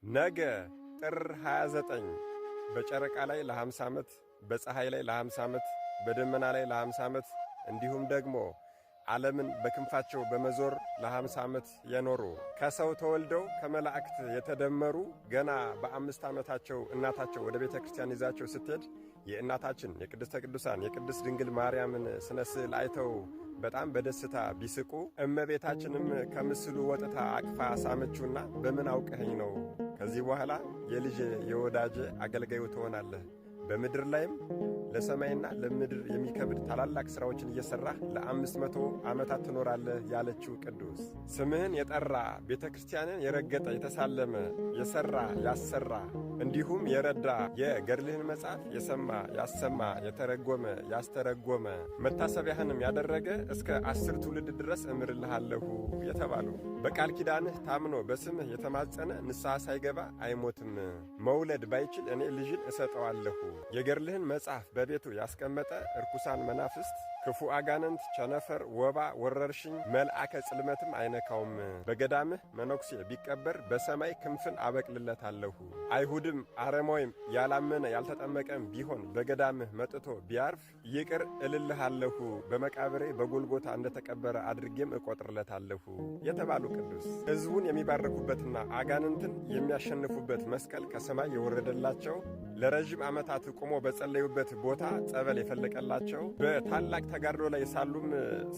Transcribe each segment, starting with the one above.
ነገ ጥር 29 በጨረቃ ላይ ለ50 ዓመት፣ በፀሐይ ላይ ለ50 ዓመት፣ በደመና ላይ ለ50 ዓመት እንዲሁም ደግሞ ዓለምን በክንፋቸው በመዞር ለ50 ዓመት የኖሩ ከሰው ተወልደው ከመላእክት የተደመሩ ገና በ5 ዓመታቸው እናታቸው ወደ ቤተ ክርስቲያን ይዛቸው ስትሄድ የእናታችን የቅድስተ ቅዱሳን የቅድስት ድንግል ማርያምን ስነ ስዕል አይተው በጣም በደስታ ቢስቁ እመቤታችንም ከምስሉ ወጥታ አቅፋ ሳመችውና በምን አውቀኸኝ ነው? ከዚህ በኋላ የልጅ የወዳጅ አገልጋዩ ትሆናለህ፣ በምድር ላይም ለሰማይና ለምድር የሚከብድ ታላላቅ ሥራዎችን እየሠራህ ለ500 ዓመታት ትኖራለህ ያለችው ቅዱስ ስምህን የጠራ ቤተ ክርስቲያንን የረገጠ የተሳለመ የሠራ ያሰራ እንዲሁም የረዳ የገድልህን መጽሐፍ የሰማ ያሰማ የተረጎመ ያስተረጎመ መታሰቢያህንም ያደረገ እስከ 10 ትውልድ ድረስ እምርልሃለሁ የተባሉ በቃል ኪዳንህ ታምኖ በስምህ የተማጸነ ንስሐ ሳይገባ አይሞትም። መውለድ ባይችል እኔ ልጅን እሰጠዋለሁ። የገድልህን መጽሐፍ በቤቱ ያስቀመጠ እርኩሳን መናፍስት፣ ክፉ አጋንንት፣ ቸነፈር፣ ወባ፣ ወረርሽኝ፣ መልአከ ጽልመትም አይነካውም። በገዳምህ መነኩሴ ቢቀበር በሰማይ ክንፍን አበቅልለታለሁ። አይሁድም አረማዊም ያላመነ ያልተጠመቀም ቢሆን በገዳምህ መጥቶ ቢያርፍ ይቅር እልልሃለሁ፣ በመቃብሬ በጎልጎታ እንደተቀበረ አድርጌም እቆጥርለታለሁ የተባሉ ቅዱስ ሕዝቡን የሚባርኩበትና አጋንንትን የሚያሸንፉበት መስቀል ከሰማይ የወረደላቸው ለረጅም ዓመታት ቆሞ በጸለዩበት ቦታ ጸበል የፈለቀላቸው በታላቅ ተጋድሎ ላይ ሳሉም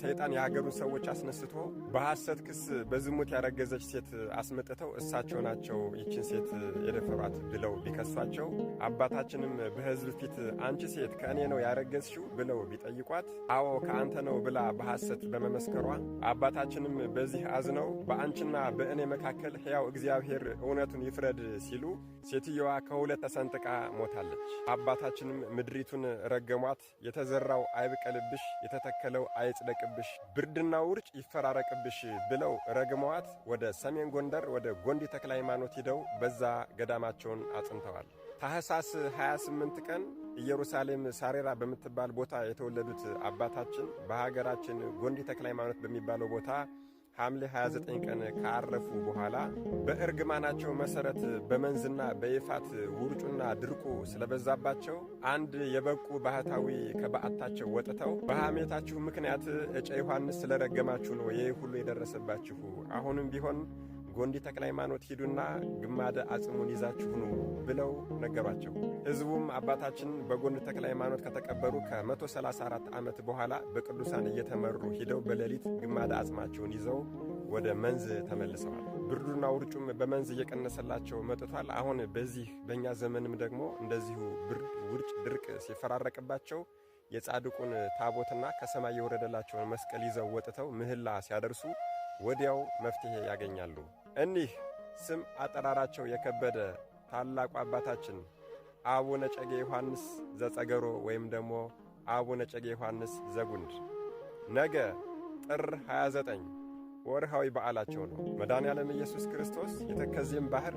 ሰይጣን የሀገሩን ሰዎች አስነስቶ በሐሰት ክስ በዝሙት ያረገዘች ሴት አስመጥተው እሳቸው ናቸው ይችን ሴት የደፈሯት ብለው ቢከሷቸው አባታችንም በሕዝብ ፊት አንቺ ሴት ከእኔ ነው ያረገዝሽው ብለው ቢጠይቋት አዎ ከአንተ ነው ብላ በሐሰት በመመስከሯ አባታችንም በዚህ አዝነው በአንቺና በእኔ መካከል ሕያው እግዚአብሔር እውነቱን ይፍረድ ሲሉ ሴትየዋ ከሁለት ተሰንጥቃ ሞታለች። አባታችንም ምድሪቱን ረገሟት። የተዘራው አይብቀልብሽ፣ የተተከለው አይጽደቅብሽ፣ ብርድና ውርጭ ይፈራረቅብሽ ብለው ረግመዋት ወደ ሰሜን ጎንደር ወደ ጎንዲ ተክለ ሃይማኖት ሂደው በዛ ገዳማቸውን አጽንተዋል። ታኅሳስ 28 ቀን ኢየሩሳሌም ሳሬራ በምትባል ቦታ የተወለዱት አባታችን በሀገራችን ጎንዲ ተክለ ሃይማኖት በሚባለው ቦታ ሐምሌ 29 ቀን ካረፉ በኋላ በእርግማናቸው መሰረት በመንዝና በይፋት ውርጩና ድርቁ ስለበዛባቸው አንድ የበቁ ባህታዊ ከበዓታቸው ወጥተው በሐሜታችሁ ምክንያት እጨ ዮሐንስ ስለረገማችሁ ነው ይህ ሁሉ የደረሰባችሁ። አሁንም ቢሆን ጎንዲ ተክለ ሃይማኖት ሂዱና ግማደ አጽሙን ይዛችሁ ኑ ብለው ነገሯቸው። ሕዝቡም አባታችን በጎንዲ ተክለ ሃይማኖት ከተቀበሩ ከ134 ዓመት በኋላ በቅዱሳን እየተመሩ ሂደው በሌሊት ግማደ አጽማቸውን ይዘው ወደ መንዝ ተመልሰዋል። ብርዱና ውርጩም በመንዝ እየቀነሰላቸው መጥቷል። አሁን በዚህ በእኛ ዘመንም ደግሞ እንደዚሁ ብርድ፣ ውርጭ፣ ድርቅ ሲፈራረቅባቸው የጻድቁን ታቦትና ከሰማይ የወረደላቸውን መስቀል ይዘው ወጥተው ምህላ ሲያደርሱ ወዲያው መፍትሄ ያገኛሉ። እኒህ ስም አጠራራቸው የከበደ ታላቁ አባታችን አቡነ እጨጌ ዮሐንስ ዘጸገሮ ወይም ደግሞ አቡነ እጨጌ ዮሐንስ ዘጉንድ ነገ ጥር 29 ወርሃዊ በዓላቸው ነው። መድኃኔዓለም ኢየሱስ ክርስቶስ የተከዜም ባህር